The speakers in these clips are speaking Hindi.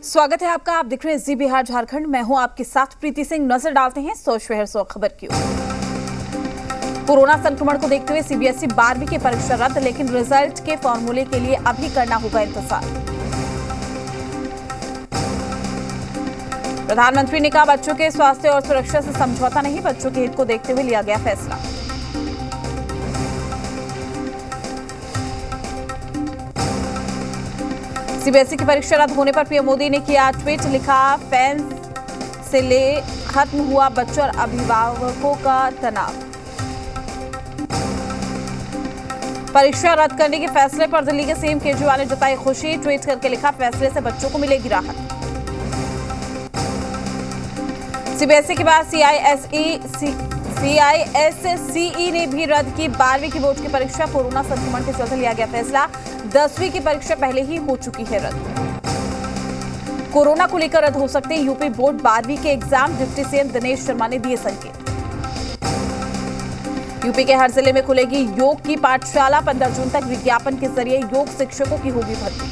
स्वागत है आपका। आप देख रहे हैं जी बिहार झारखंड। मैं हूं आपके साथ प्रीति सिंह। नजर डालते हैं 100 शहर 100 खबर की ओर। कोरोना संक्रमण को देखते हुए सीबीएसई 12वीं की परीक्षा रद्द, लेकिन रिजल्ट के फॉर्मूले के लिए अभी करना होगा इंतजार। प्रधानमंत्री ने कहा, बच्चों के स्वास्थ्य और सुरक्षा से समझौता नहीं, बच्चों के हित को देखते हुए लिया गया फैसला। सीबीएसई की परीक्षा रद्द होने पर पीएम मोदी ने किया ट्वीट, लिखा, फैंस से ले खत्म हुआ बच्चों और अभिभावकों का तनाव। परीक्षा रद्द करने के फैसले पर दिल्ली के सीएम केजरीवाल ने जताई खुशी। ट्वीट करके लिखा, फैसले से बच्चों को मिलेगी राहत। सीबीएसई के बाद सीआईएससीई ने भी रद्द की 12वीं की बोर्ड की परीक्षा। कोरोना संक्रमण के चलते लिया गया फैसला। 10वीं की परीक्षा पहले ही हो चुकी है रद्द। कोरोना को लेकर रद्द हो सकते हैं यूपी बोर्ड 12वीं के exam, deputy CM Dinesh Sharma ने दिए संकेत। यूपी के हर जिले में खुलेगी योग की पाठशाला। 15 जून तक विज्ञापन के जरिए योग शिक्षकों की होगी भर्ती।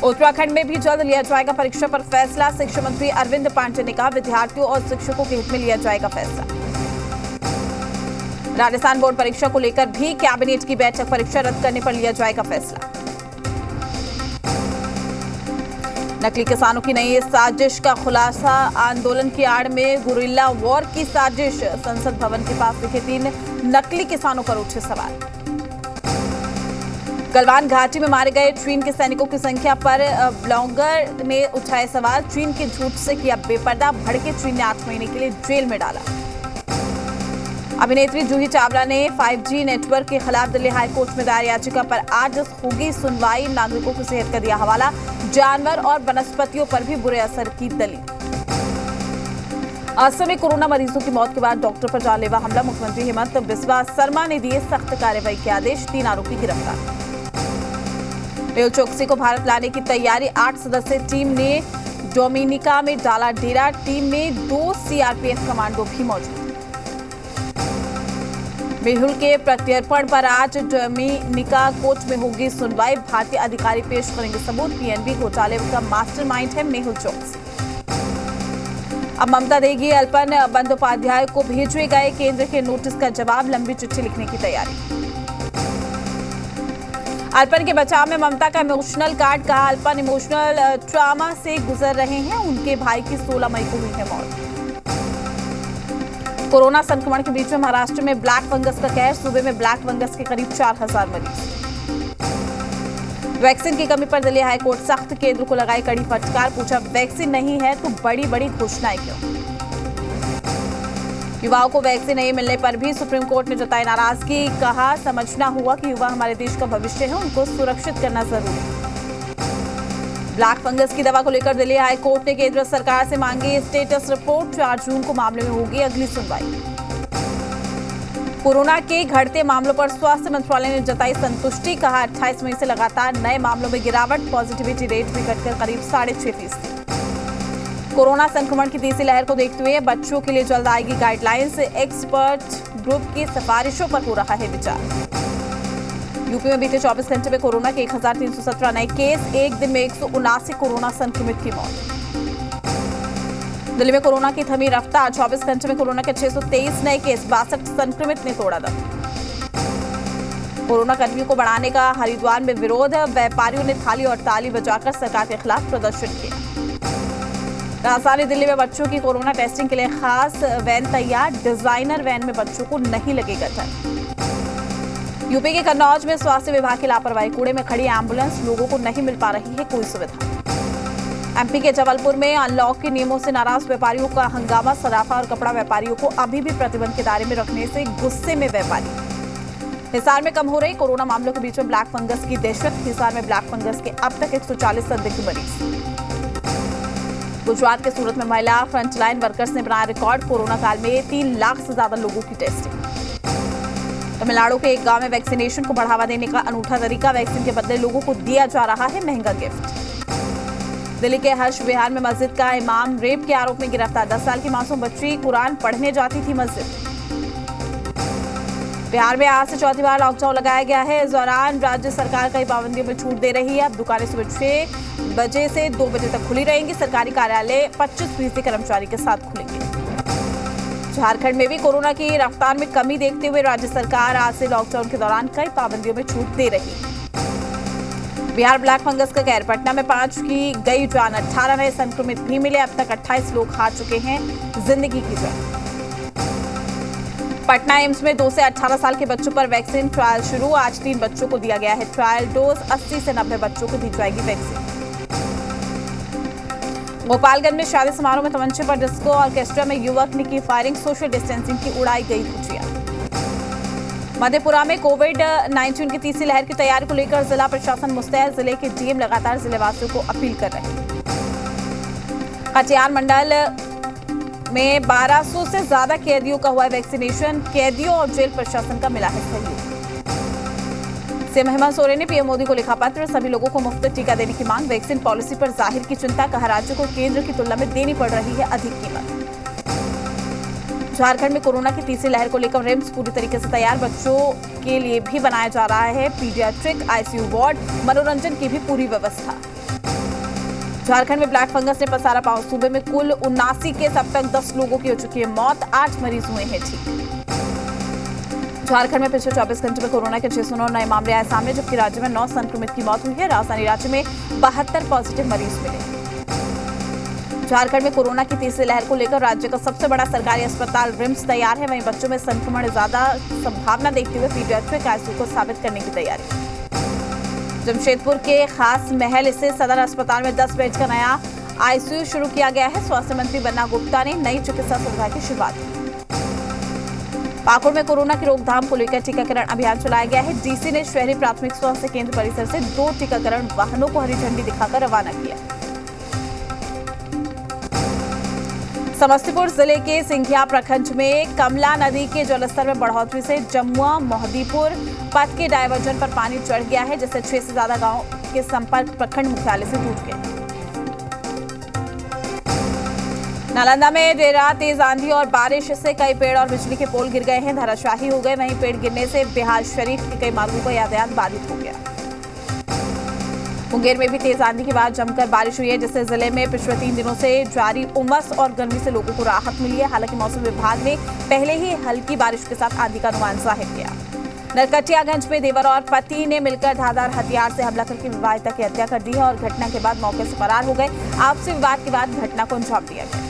उत्तराखंड में भी जल्द लिया जाएगा परीक्षा पर फैसला। शिक्षा मंत्री अरविंद पांडे ने कहा, विद्यार्थियों और शिक्षकों के हित में लिया जाएगा फैसला। राजस्थान बोर्ड परीक्षा को लेकर भी कैबिनेट की बैठक, परीक्षा रद्द करने पर लिया जाएगा फैसला। नकली किसानों की नई साजिश का खुलासा, आंदोलन की आड़ में गुरिल्ला वॉर की साजिश। संसद भवन के पास दिखे 3 नकली किसानों पर उठे सवाल। गलवान घाटी में मारे गए चीन के सैनिकों की संख्या पर ब्लॉगर ने उठाए सवाल। चीन के झूठ से किया बेपर्दा, भड़के चीन ने 8 महीने के लिए जेल में डाला। अभिनेत्री जूही चावला ने 5G नेटवर्क के खिलाफ दिल्ली हाईकोर्ट में दायर याचिका पर आज होगी सुनवाई। नागरिकों की सेहत का दिया हवाला। जानवर और वनस्पतियों पर भी बुरे असर की दलील। असम में कोरोना मरीजों की मौत के बाद डॉक्टर पर जानलेवा हमला। मुख्यमंत्री हेमंत बिस्वा शर्मा ने दिए सख्त कार्रवाई के आदेश। 3 आरोपी गिरफ्तार। मेहुल चोकसी को भारत लाने की तैयारी। 8 सदस्यीय टीम ने डोमिनिका में डाला डेरा। टीम में 2 सीआरपीएफ कमांडो भी मौजूद। मेहुल के प्रत्यर्पण पर आज डोमिनिका कोर्ट में होगी सुनवाई। भारतीय अधिकारी पेश करेंगे सबूत। पीएनबी घोटाले का मास्टरमाइंड है मेहुल चोकसी। अब ममता देगी अल्पन बंदोपाध्याय को भेजे गए केंद्र के नोटिस का जवाब। लंबी चिट्ठी लिखने की तैयारी। अल्पन के बचाव में ममता का इमोशनल कार्ड, कहा, अल्पन इमोशनल ट्रॉमा से गुजर रहे हैं। उनके भाई की 16 मई को हुई है मौत। कोरोना संक्रमण के बीच में महाराष्ट्र में ब्लैक फंगस का कहर। सूबे में ब्लैक फंगस के करीब 4000 मरीज। वैक्सीन की कमी पर दिल्ली हाईकोर्ट सख्त, केंद्र को लगाई कड़ी फटकार। पूछा, वैक्सीन नहीं है तो बड़ी बड़ी घोषणाएं क्यों? युवाओं को वैक्सीन नहीं मिलने पर भी सुप्रीम कोर्ट ने जताई नाराजगी। कहा, समझना होगा कि युवा हमारे देश का भविष्य है, उनको सुरक्षित करना जरूरी है। ब्लैक फंगस की दवा को लेकर दिल्ली हाई कोर्ट ने केंद्र सरकार से मांगी स्टेटस रिपोर्ट। 4 जून को मामले में होगी अगली सुनवाई। कोरोना के घटते मामलों पर स्वास्थ्य मंत्रालय ने जताई संतुष्टि। कहा, 28 मई से लगातार नए मामलों में गिरावट। पॉजिटिविटी रेट भी घटकर करीब 6.5%। कोरोना संक्रमण की तीसरी लहर को देखते हुए बच्चों के लिए जल्द आएगी गाइडलाइंस। एक्सपर्ट ग्रुप की सिफारिशों पर हो रहा है विचार। यूपी में बीते 24 घंटे में कोरोना के 1317 नए केस। एक दिन में 179 कोरोना संक्रमित की मौत। दिल्ली में कोरोना की थमी रफ्तार। 24 घंटे में कोरोना के 623 नए केस। 62 संक्रमित ने तोड़ा दम। कोरोना कर्फ्यू को बढ़ाने का हरिद्वार में विरोध। व्यापारियों ने थाली और ताली बजाकर सरकार के खिलाफ प्रदर्शन किया। राजधानी दिल्ली में बच्चों की कोरोना टेस्टिंग के लिए खास वैन तैयार। डिजाइनर वैन में बच्चों को नहीं लगेगा डर। यूपी के कन्नौज में स्वास्थ्य विभाग की लापरवाही। कूड़े में खड़ी एम्बुलेंस, लोगों को नहीं मिल पा रही है कोई सुविधा। एमपी के जबलपुर में अनलॉक के नियमों से नाराज व्यापारियों का हंगामा। सराफा और कपड़ा व्यापारियों को अभी भी प्रतिबंध के दायरे में रखने से गुस्से में व्यापारी। हिसार में कम हो रही कोरोना मामलों के बीच में ब्लैक फंगस की दहशत। हिसार में ब्लैक फंगस के अब तक 140 संदिग्ध मरीज। गुजरात के सूरत में महिला फ्रंटलाइन वर्कर्स ने बनाया रिकॉर्ड। कोरोना काल में 3 लाख से ज्यादा लोगों की टेस्टिंग। तमिलनाडु के एक गांव में वैक्सीनेशन को बढ़ावा देने का अनूठा तरीका। वैक्सीन के बदले लोगों को दिया जा रहा है महंगा गिफ्ट। दिल्ली के हर्ष विहार में मस्जिद का इमाम रेप के आरोप में गिरफ्तार। 10 साल की मासूम बच्ची कुरान पढ़ने जाती थी मस्जिद। बिहार में आज से चौथी बार लॉकडाउन लगाया गया है। इस दौरान राज्य सरकार कई पाबंदियों में छूट दे रही है। अब दुकानें सुबह 6 बजे से 2 बजे तक खुली रहेंगी। सरकारी कार्यालय 25% कर्मचारी के साथ खुलेंगे। झारखंड में भी कोरोना की रफ्तार में कमी देखते हुए राज्य सरकार आज से लॉकडाउन के दौरान कई पाबंदियों में छूट दे रही है। बिहार ब्लैक फंगस का कहर, पटना में 5 की गई जान, 18 नए संक्रमित भी मिले। अब तक 28 लोग हार चुके हैं जिंदगी की जान। पटना एम्स में 2 से 18 साल के बच्चों पर वैक्सीन ट्रायल शुरू। आज 3 बच्चों को दिया गया है ट्रायल डोज। 80 से 90 बच्चों को दी जाएगी वैक्सीन। गोपालगंज में शादी समारोह में तमंचे पर डिस्को ऑर्केस्ट्रा में युवक ने की फायरिंग। सोशल डिस्टेंसिंग की उड़ाई गई धज्जियां। मधेपुरा में कोविड-19 की तीसरी लहर की तैयारी को लेकर जिला प्रशासन मुस्तैद। जिले के डीएम लगातार जिलेवासियों को अपील कर रहे हैं। कटिहार मंडल में 1200 से ज्यादा कैदियों का हुआ वैक्सीनेशन। कैदियों और जेल प्रशासन का मिला है सहयोग। सीएम हेमंत सोरेन ने पीएम मोदी को लिखा पत्र। सभी लोगों को मुफ्त टीका देने की मांग। वैक्सीन पॉलिसी पर जाहिर की चिंता। कहा राज्यों को केंद्र की तुलना में देनी पड़ रही है अधिक कीमत। झारखंड में कोरोना की तीसरी लहर को लेकर रिम्स पूरी तरीके से तैयार। बच्चों के लिए भी बनाया जा रहा है पीडियाट्रिक आईसीयू वार्ड। मनोरंजन की भी पूरी व्यवस्था। झारखंड में ब्लैक फंगस ने पसारा पांव। सूबे में कुल 79 केस, अब तक 10 लोगों की हो चुकी है मौत। 8 मरीज हुए हैं ठीक। झारखंड में पिछले 24 घंटे में कोरोना के 609 नए मामले आए सामने, जबकि राज्य में 9 संक्रमित की मौत हुई है। राजधानी रांची में 72 पॉजिटिव मरीज मिले। झारखंड में कोरोना की तीसरी लहर को लेकर राज्य का सबसे बड़ा सरकारी अस्पताल रिम्स तैयार है। वहीं बच्चों में संक्रमण ज्यादा संभावना देखते हुए पीडियाट्रिक आईसीयू को साबित करने की तैयारी। जमशेदपुर के खास महल स्थित सदर अस्पताल में 10 बेड का नया आईसीयू शुरू किया गया है। स्वास्थ्य मंत्री बन्ना गुप्ता ने नई चिकित्सा सुविधा की शुरुआत की। पाकुड़ में कोरोना की रोकथाम को लेकर टीकाकरण अभियान चलाया गया है। डीसी ने शहरी प्राथमिक स्वास्थ्य केंद्र परिसर से 2 टीकाकरण वाहनों को हरी झंडी दिखाकर रवाना किया। समस्तीपुर जिले के सिंघिया प्रखंड में कमला नदी के जलस्तर में बढ़ोतरी से जमुआ मोहदीपुर पथ के डायवर्जन पर पानी चढ़ गया है, जिससे 6 से ज्यादा गांव के संपर्क प्रखंड मुख्यालय से टूट गए। नालंदा में देर रात तेज आंधी और बारिश से कई पेड़ और बिजली के पोल गिर गए हैं, धराशायी हो गए। वहीं पेड़ गिरने से बिहार शरीफ के कई मार्गों का यातायात बाधित हो गया। मुंगेर में भी तेज आंधी के बाद जमकर बारिश हुई है, जिससे जिले में पिछले 3 दिनों से जारी उमस और गर्मी से लोगों को राहत मिली है। हालांकि मौसम विभाग ने पहले ही हल्की बारिश के साथ आंधी का अनुमान जाहिर किया। नरकटियागंज में देवर और पति ने मिलकर धारदार हथियार से हमला करके विवाहिता की हत्या कर दी है और घटना के बाद मौके से फरार हो गए। आपसी विवाद के बाद घटना को अंजाम दिया गया।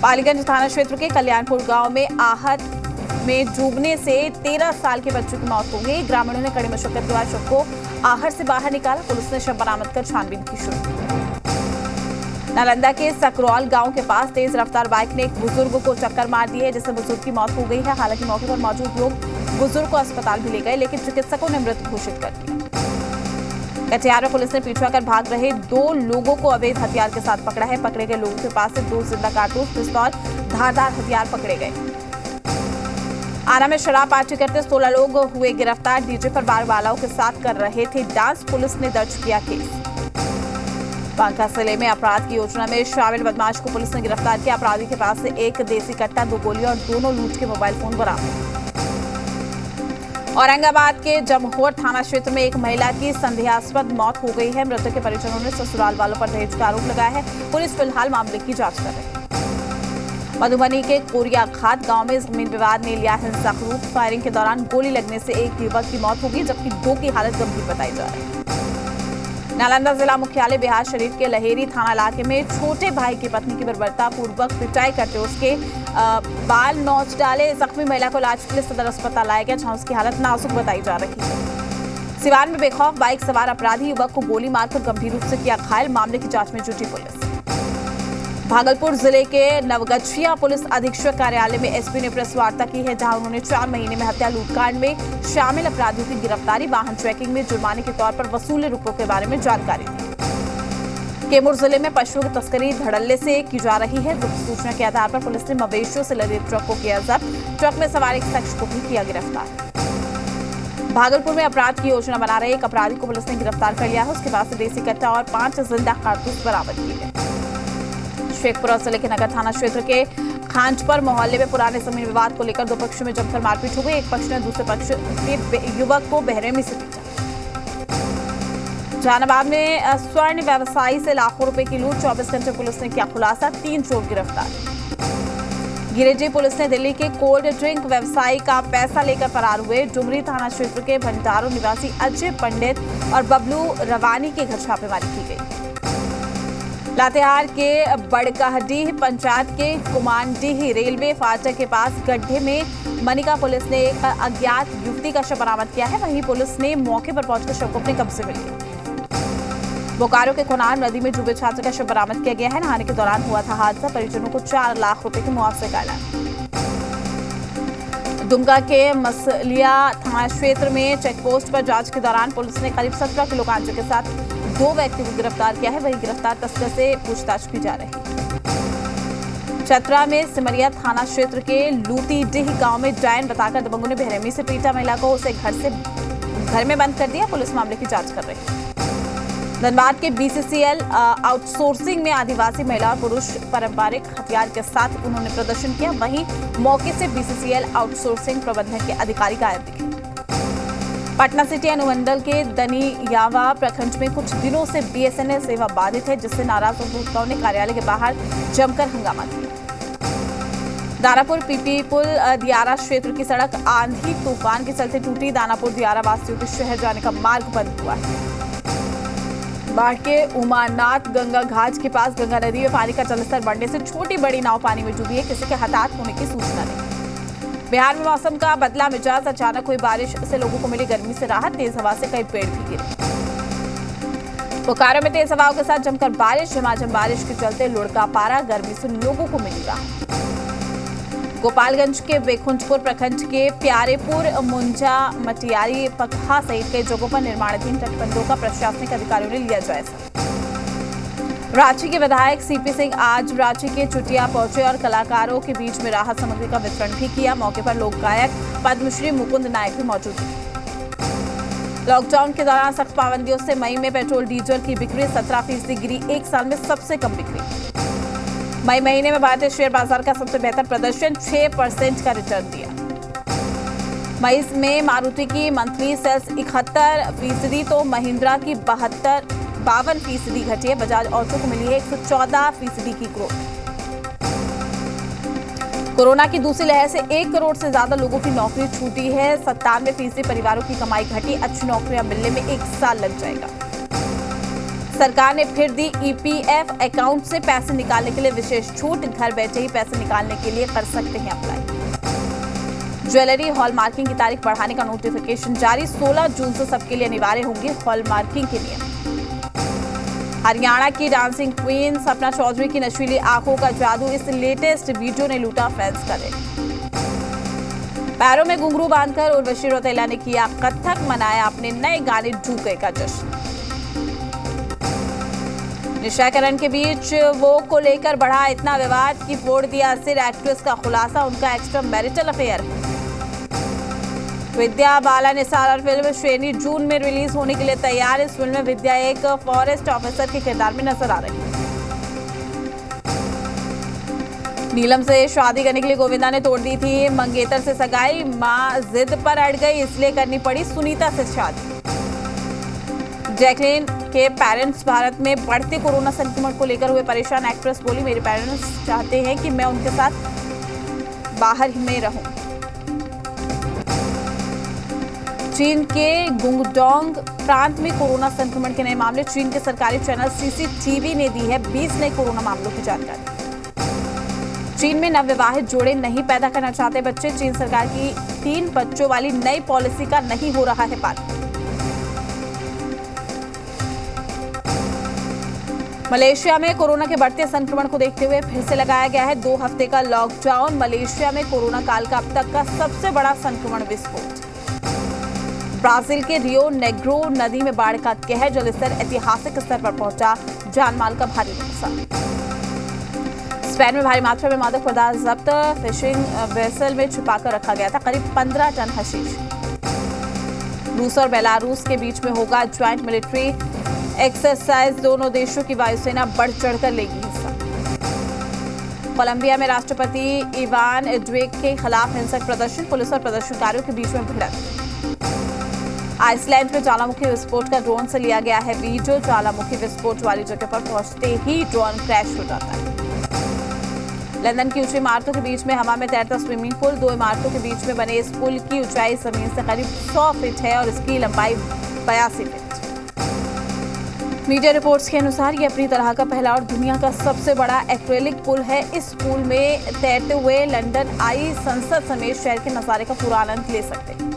पालीगंज थाना क्षेत्र के कल्याणपुर गांव में आहत में डूबने से 13 साल के बच्चों की मौत हो गई। ग्रामीणों ने कड़ी मशक्कत के बाद शव को आहर से बाहर निकाला। पुलिस ने शव बरामद कर छानबीन की शुरू की। नालंदा के सकरौल गांव के पास तेज रफ्तार बाइक ने एक बुजुर्ग को टक्कर मार दी है, जिससे बुजुर्ग की मौत हो गई है। हालांकि मौके पर मौजूद लोग बुजुर्ग को अस्पताल भी ले गए, लेकिन चिकित्सकों ने मृत घोषित कर दिया। कटिहार में पुलिस ने पीछा कर भाग रहे 2 लोगों को अवैध हथियार के साथ पकड़ा है। पकड़े गए लोगों के पास से 2 जिंदा कारतूस, पिस्तौल, धारदार हथियार पकड़े गए। आरा में शराब पार्टी करते 16 लोग हुए गिरफ्तार। डीजे पर बार वालाओं के साथ कर रहे थे डांस। पुलिस ने दर्ज किया केस। बांका जिले में अपराध की योजना में शामिल बदमाश को पुलिस ने गिरफ्तार किया। अपराधी के पास से 1 देसी कट्टा, 2 गोली और दोनों लूट के मोबाइल फोन बरामद। औरंगाबाद के जमहोर थाना क्षेत्र में एक महिला की संदेहास्पद मौत हो गई है। मृतक के परिजनों ने ससुराल वालों पर दहेज का आरोप लगाया है। पुलिस फिलहाल मामले की जांच कर रही है। मधुबनी के कोरिया खात गांव में जमीन विवाद ने लिया हिंसक रूप। फायरिंग के दौरान गोली लगने से एक युवक की मौत हो गई, जबकि 2 की हालत गंभीर बताई जा रही है। नालंदा जिला मुख्यालय बिहार शरीफ के लहेरी थाना इलाके में छोटे भाई की पत्नी की बर्बरता पूर्वक पिटाई करते उसके बाल नोच डाले। जख्मी महिला को इलाज के लिए सदर अस्पताल लाया गया, जहां उसकी हालत नाजुक बताई जा रही है। सिवान में बेखौफ बाइक सवार अपराधी युवक को गोली मारकर गंभीर रूप से किया घायल। मामले की जांच में जुटी पुलिस। भागलपुर जिले के नवगछिया पुलिस अधीक्षक कार्यालय में एसपी ने प्रेस वार्ता की है, जहां उन्होंने 4 महीने में हत्या लूटकांड में शामिल अपराधियों की गिरफ्तारी, वाहन चेकिंग में जुर्माने के तौर पर वसूले रुपयों के बारे में जानकारी दी। कैमूर जिले में पशुओं की तस्करी धड़ल्ले से की जा रही है। गुप्त सूचना के आधार पर पुलिस ने मवेशियों से लदे ट्रक को किया जब्त। ट्रक में सवार एक शख्स को भी किया गिरफ्तार। भागलपुर में अपराध की योजना बना रहे एक अपराधी को पुलिस ने गिरफ्तार कर लिया है। उसके पास से देसी कट्टा और 5 जिंदा कारतूस बरामद किए गए। शेखपुरा जिले के नगर थाना क्षेत्र के खांचपर मोहल्ले में पुराने जमीन विवाद को लेकर दो पक्षों में जमकर मारपीट हो गई। एक पक्ष ने दूसरे पक्ष के युवक को बेरहमी से पीटा। जहानाबाद में स्वर्ण व्यवसायी से लाखों रुपए की लूट, 24 घंटे पुलिस ने किया खुलासा, 3 चोर गिरफ्तार। गिरिडीह पुलिस ने दिल्ली के कोल्ड ड्रिंक व्यवसायी का पैसा लेकर फरार हुए डुमरी थाना क्षेत्र के भंडारों निवासी अजय पंडित और बबलू रवानी के घर छापेमारी की गई। लातेहार के बड़काहडीह पंचायत के कुमानडीह रेलवे फाटक के पास गड्ढे में मनिका पुलिस ने एक अज्ञात युवती का शव बरामद किया है। वहीं पुलिस ने मौके पर पहुंचकर शव को अपने कब्जे में लिया। बोकारो के खुनार नदी में डूबे छात्र का शव बरामद किया गया है। नहाने के दौरान हुआ था हादसा। परिजनों को 4 लाख रुपए के मुआवजे का ऐलान। दुमका के मसलिया थाना क्षेत्र में चेकपोस्ट पर जांच के दौरान पुलिस ने करीब 17 किलो गांजे के साथ 2 व्यक्ति को गिरफ्तार किया है। वहीं गिरफ्तार तस्कर से पूछताछ की जा रही है। चतरा में सिमरिया थाना क्षेत्र के लूटीडीह गांव में डायन बताकर दबंगों ने बेरहमी से पीटा। महिला को उसे घर में बंद कर दिया। पुलिस मामले की जांच कर रही है। धनबाद के बीसीसीएल आउटसोर्सिंग में आदिवासी महिला और पुरुष पारंपरिक हथियार के साथ उन्होंने प्रदर्शन किया। वहीं मौके से बीसीसीएल आउटसोर्सिंग प्रबंधन के अधिकारी गायब दिखे। पटना सिटी अनुमंडल के दनियावा प्रखंड में कुछ दिनों से बीएसएनएल सेवा बाधित है, जिससे नाराज उपभोक्ताओं ने कार्यालय के बाहर जमकर हंगामा किया। दानापुर पीपी पुल दियारा क्षेत्र की सड़क आंधी तूफान के चलते टूटी। दानापुर दियारा वासियों के शहर जाने का मार्ग बंद हुआ है। बाढ़ के उमानाथ गंगा घाट के पास गंगा नदी में पानी का जलस्तर बढ़ने से छोटी बड़ी नाव पानी में डूबी है। किसी के हताहत होने की सूचना नहीं। बिहार में मौसम का बदला मिजाज। अचानक हुई बारिश से लोगों को मिली गर्मी से राहत। तेज हवा से कई पेड़ भी गिरे। बोकारो में तेज हवाओं के साथ जमकर बारिश। झमाझम बारिश के चलते लुढ़का पारा। गर्मी से लोगों को मिली राहत। गोपालगंज के बेकुंठपुर प्रखंड के प्यारेपुर मुंजा मटियारी पकहा सहित कई जगहों पर निर्माणाधीन तटबंधों का प्रशासनिक अधिकारियों ने लिया जायजा। रांची के विधायक सीपी सिंह आज रांची के चुटिया पहुंचे और कलाकारों के बीच में राहत सामग्री का वितरण भी किया। मौके पर लोक गायक पद्मश्री मुकुंद नायक भी मौजूद थे। लॉकडाउन के दौरान सख्त पाबंदियों से मई में पेट्रोल डीजल की बिक्री 17% गिरी। 1 साल में सबसे कम बिक्री। मई महीने में भारतीय शेयर बाजार का सबसे बेहतर प्रदर्शन, 6% का रिटर्न दिया। मई में मारुति की मंथली सेल्स 71% तो महिंद्रा की 52% घटी है। बजाज ऑटो को मिली है 114% की ग्रोथ। कोरोना की दूसरी लहर से 1 करोड़ से ज्यादा लोगों की नौकरी छूटी है। 97% परिवारों की कमाई घटी। अच्छी नौकरियां मिलने में 1 साल लग जाएगा। सरकार ने फिर दी ईपीएफ अकाउंट से पैसे निकालने के लिए विशेष छूट। घर बैठे ही पैसे निकालने के लिए कर सकते हैं अप्लाई। ज्वेलरी हॉलमार्किंग की तारीख बढ़ाने का नोटिफिकेशन जारी। 16 जून से सबके लिए अनिवार्य होंगे हॉलमार्किंग के नियम। हरियाणा की डांसिंग क्वीन सपना चौधरी की नशीली आंखों का जादू। इस लेटेस्ट वीडियो ने लूटा फैंस का दिल। पैरों में घुंघरू बांधकर उर्वशी रौतेला ने किया कथक। मनाया अपने नए गाने झूके का जश्न। निशा करण के बीच वो को लेकर बढ़ा इतना विवाद कि फोड़ दिया सिर। एक्ट्रेस का खुलासा, उनका एक्स्ट्रा मैरिटल अफेयर है। विद्या बालन निसार फिल्म श्रेणी जून में रिलीज होने के लिए तैयार। इस फिल्म में विद्या एक फॉरेस्ट ऑफिसर के किरदार में नजर आ रही है। नीलम से शादी करने के लिए गोविंदा ने तोड़ दी थी मंगेतर से सगाई। मां जिद पर अड़ गई, इसलिए करनी पड़ी सुनीता से शादी। जैकलीन के पेरेंट्स भारत में बढ़ते कोरोना संक्रमण को लेकर हुए परेशान। एक्ट्रेस बोली, मेरे पेरेंट्स चाहते हैं कि मैं उनके साथ बाहर ही में रहूं। चीन के गुंगडोंग प्रांत में कोरोना संक्रमण के नए मामले। चीन के सरकारी चैनल सीसीटीवी ने दी है 20 नए कोरोना मामलों की जानकारी। चीन में नवविवाहित जोड़े नहीं पैदा करना चाहते बच्चे। चीन सरकार की 3 बच्चों वाली नई पॉलिसी का नहीं हो रहा है पालन। मलेशिया में कोरोना के बढ़ते संक्रमण को देखते हुए फिर से लगाया गया है 2 हफ्ते का लॉकडाउन। मलेशिया में कोरोना काल का अब तक का सबसे बड़ा संक्रमण विस्फोट। ब्राजील के रियो नेग्रो नदी में बाढ़ का कहर। जलस्तर ऐतिहासिक स्तर पर पहुंचा। जानमाल का भारी नुकसान। स्पेन में भारी मात्रा में मादक पदार्थ जब्त। फिशिंग वेसल में छुपाकर रखा गया था करीब 15 टन हशीश। रूस और बेलारूस के बीच में होगा ज्वाइंट मिलिट्री एक्सरसाइज। दोनों देशों की वायुसेना बढ़ चढ़कर लेगी हिस्सा। कोलंबिया में राष्ट्रपति इवान ड्वेक के खिलाफ हिंसक प्रदर्शन, पुलिस और प्रदर्शनकारियों के बीच में भिड़ंत। आइसलैंड में ज्वालामुखी विस्फोट का ड्रोन से लिया गया है वीडियो। ज्वालामुखी विस्फोट वाली जगह पर पहुंचते ही ड्रोन क्रैश हो जाता है। लंदन की ऊंची इमारतों के बीच में हवा में तैरता स्विमिंग पूल। 2 इमारतों के बीच में बने इस पुल की ऊंचाई जमीन से करीब 100 फीट है और इसकी लंबाई 82 फीट। मीडिया रिपोर्ट्स के अनुसार ये अपनी तरह का पहला और दुनिया का सबसे बड़ा एक्रेलिक पुल है। इस पुल में तैरते हुए लंदन आई संसद समेत शहर के नजारे का पूरा आनंद ले सकते हैं।